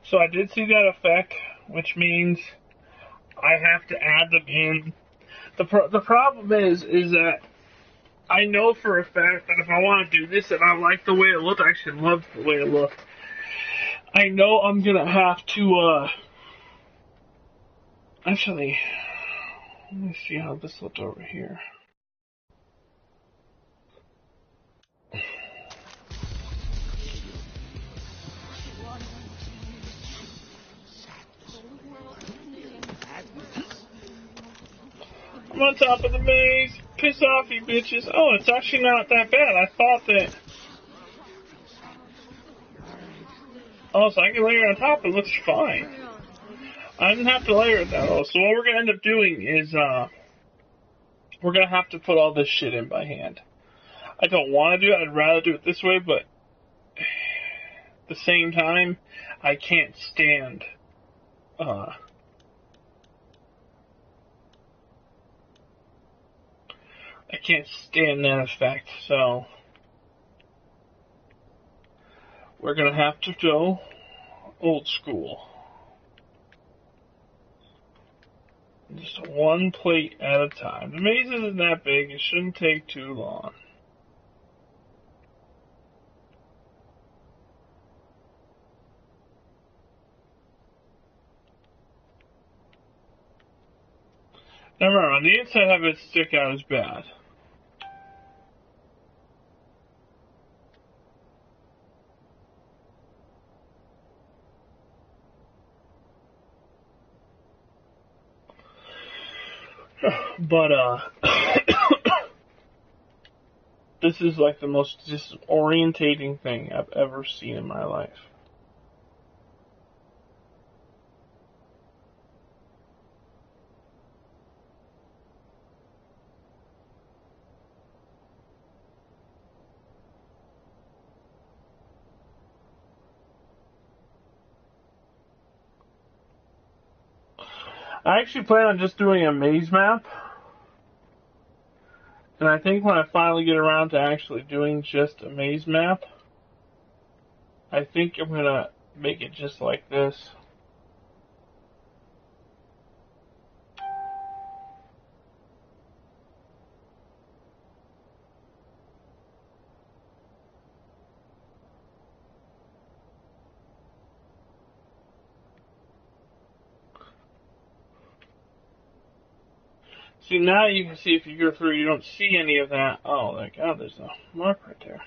So I did see that effect, which means I have to add them in. The problem is that I know for a fact that if I want to do this and I like the way it looked, I actually love the way it looked. I know I'm gonna have to, actually, let me see how this looked over here. I'm on top of the maze. Piss off, you bitches. Oh, it's actually not that bad. I thought that... Oh, so I can layer it on top. It looks fine. I didn't have to layer it that low. So what we're going to end up doing is, we're going to have to put all this shit in by hand. I don't want to do it. I'd rather do it this way, but at the same time, I can't stand I can't stand that effect, so we're gonna have to go old school. Just one plate at a time. The maze isn't that big, it shouldn't take too long. Now remember, on the inside have it stick out is bad. But, this is like the most disorientating thing I've ever seen in my life. I actually plan on just doing a maze map. And I think when I finally get around to actually doing just a maze map, I think I'm going to make it just like this. See, now you can see if you go through, you don't see any of that. Oh, like, oh, there's a mark right there.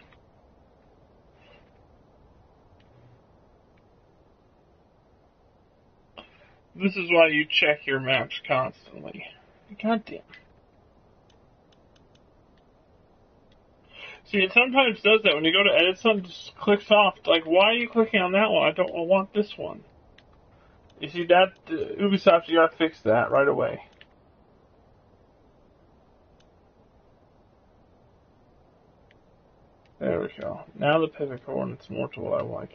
This is why you check your maps constantly. God damn. See, it sometimes does that. When you go to edit something, it just clicks off. Like, why are you clicking on that one? I want this one. You see, that, Ubisoft, you gotta fix that right away. There we go. Now the pivot coordinate's more to what I like.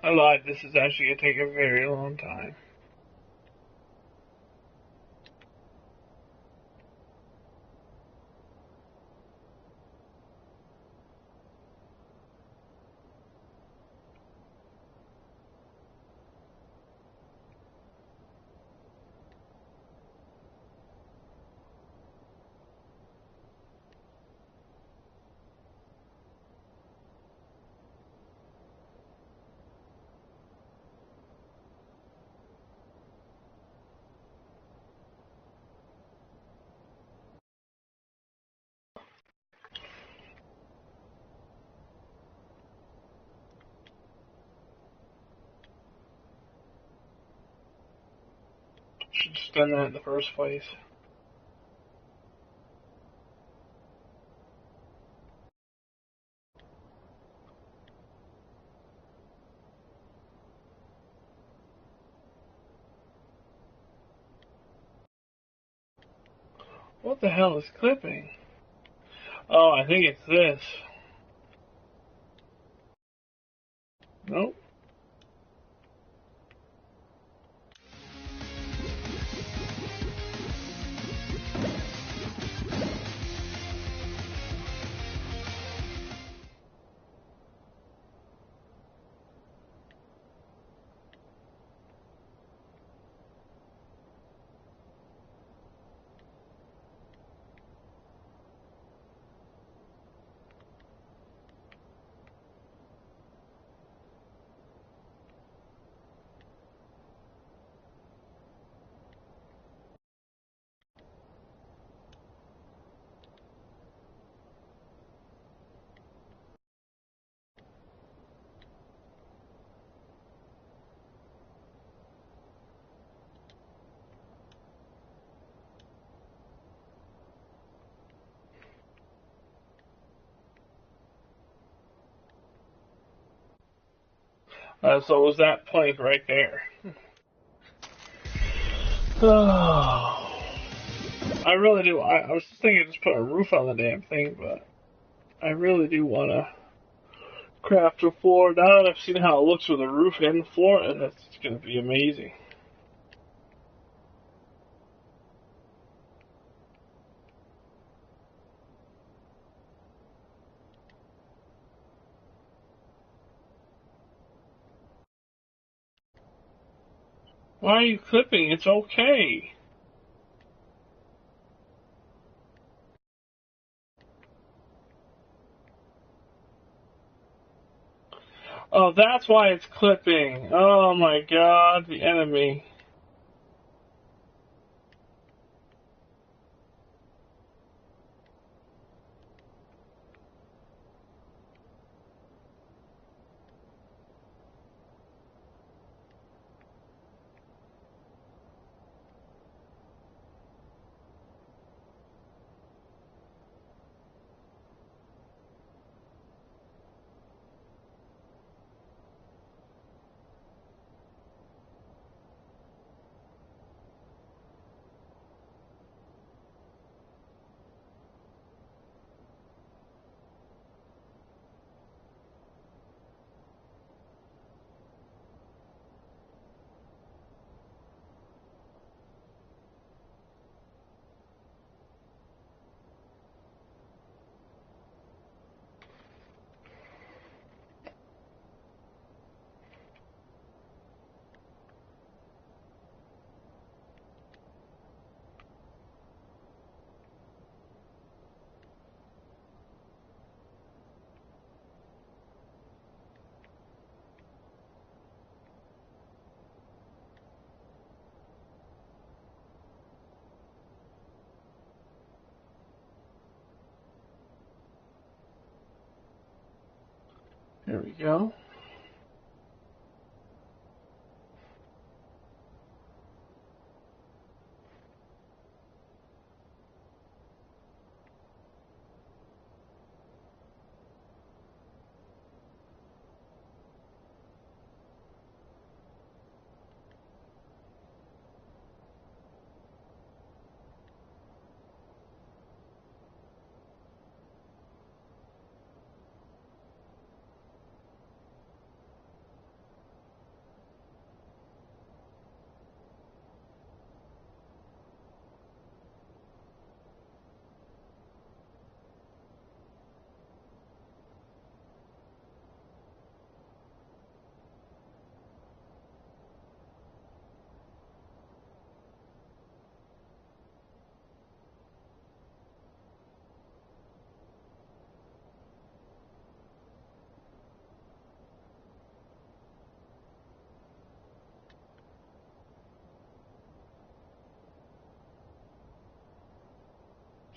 I lied. This is actually going to take a very long time. Should have done that in the first place. What the hell is clipping? Oh, I think it's this. Nope. So it was that plank right there. Oh, I really do. I was thinking of just put a roof on the damn thing, but I really do want to craft a floor. Now that I've seen how it looks with a roof and the floor, and that's going to be amazing. Why are you clipping? It's okay. Oh, that's why it's clipping. Oh my god, the enemy. There we go.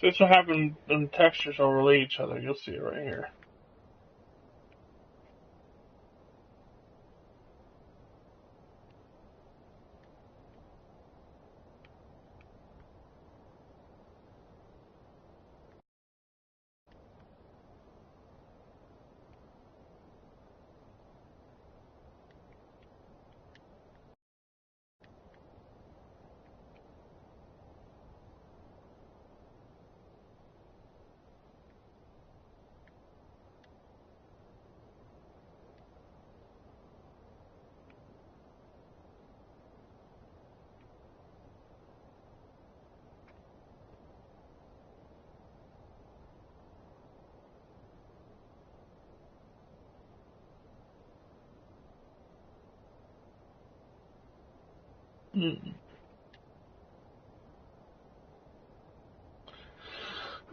So this will happen when textures overlay each other. You'll see it right here. Mm.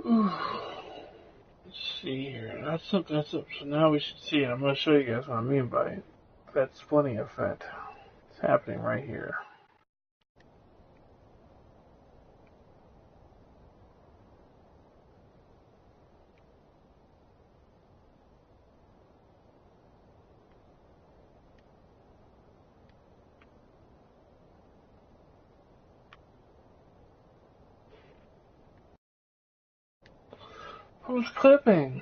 Let's see here. That's up. So now we should see it. I'm going to show you guys what I mean by that splitting effect. It's happening right here. Who's clipping?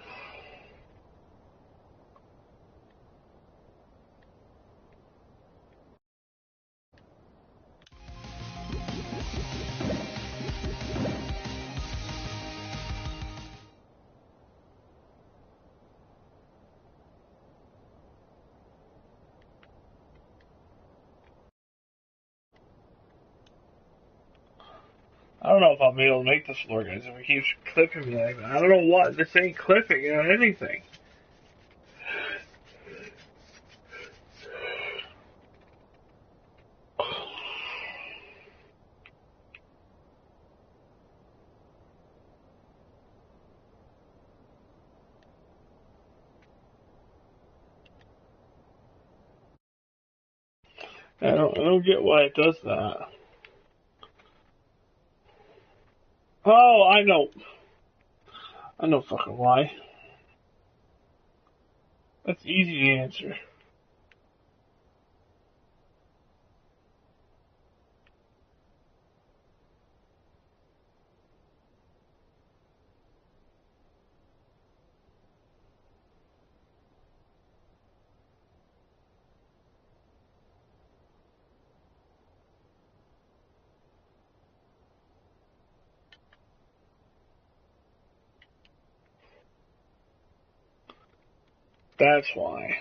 I don't know if I'll be able to make this floor, guys, if it keeps clipping me like that. I don't know what. This ain't clipping on anything. I don't get why it does that. Oh, I know. I know fucking why. That's easy to answer. That's why.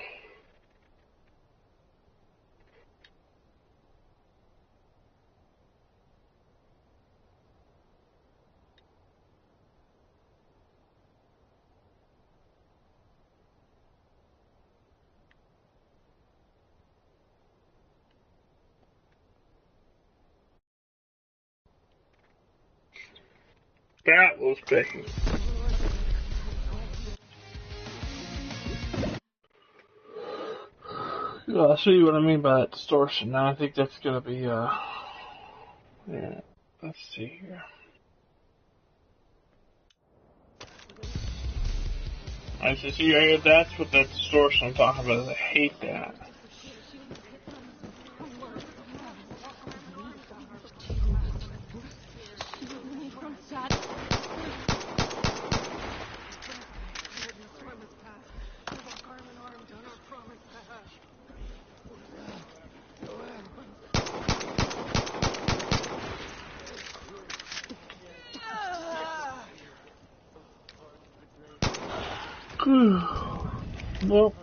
That was big. Yeah, I'll show you what I mean by that distortion. Now I think that's gonna be yeah. Let's see here. I see right here, that's what that distortion I'm talking about. I hate that. Well,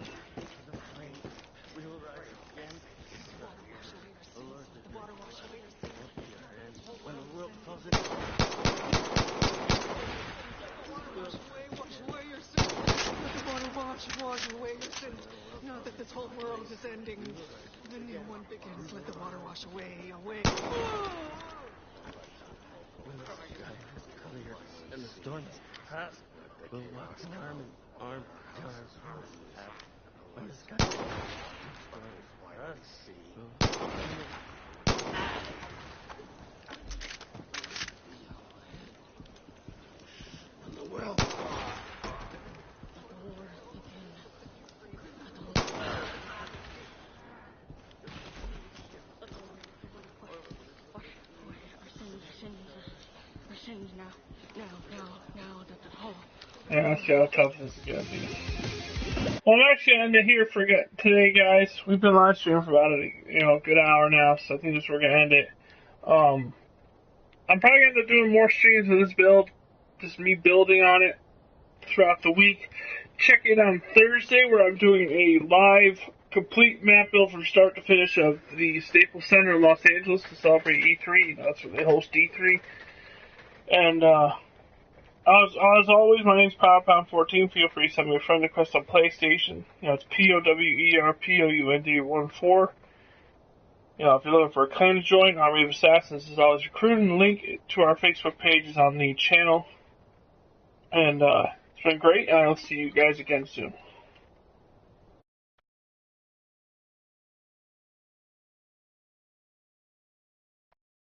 wash away your sins. Now that this whole world is ending, the new one begins. Let the water wash away, away. When the sky is clear and the storm is past, we'll walk arm in arm till our souls pass. When the sky is clear and the storm is past, we'll well. Now, that's a whole. Yeah, let's see how tough this is gonna be. Well, I'm actually ending here for today, guys. We've been live streaming for about a good hour now, so I think we're gonna end it. I'm probably gonna end up doing more streams of this build, just me building on it throughout the week. Check it on Thursday, where I'm doing a live, complete map build from start to finish of the Staples Center in Los Angeles to celebrate E3. That's where they host E3. And as always, my name's PowerPound14. Feel free to send me a friend request on PlayStation. It's POWERPOUND14. If you're looking for a clan to join, AoA Assassins is always recruiting. The link to our Facebook page is on the channel. And it's been great, and I'll see you guys again soon.